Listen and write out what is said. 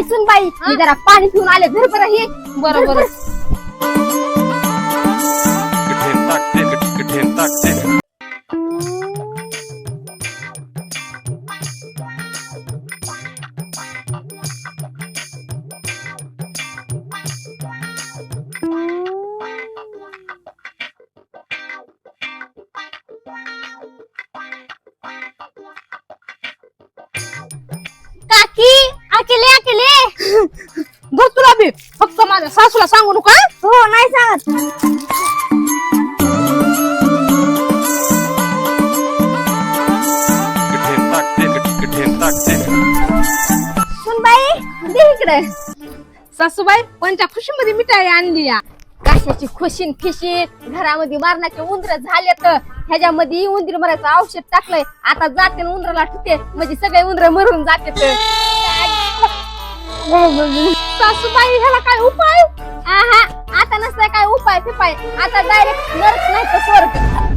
सुनबाई मी जरा पाणी पिऊन आले धर बरं हे. बरोबर. काकी अकेले अकेले धर तुला बी. फक्त माझ्या सासूला सांगू नका. हो नाही सांगत. सुनबाई दे इकडे. सासूबाई पंचा खुशीमध्ये मिठाई आणली या. कशाची खुशीन फिशी घरामध्ये मारण्याचे उंदर झाले तर ह्याच्यामध्ये उंदीर मरायचं औषध टाकलंय. आता जाते उंदराला ठुते म्हणजे सगळे उंदर मरून जाते. सासूबाई ह्याला काय उपाय? आता नसतं काय उपाय फिपाय आता डायरेक्ट नर्स नाही तर स्वर्ग.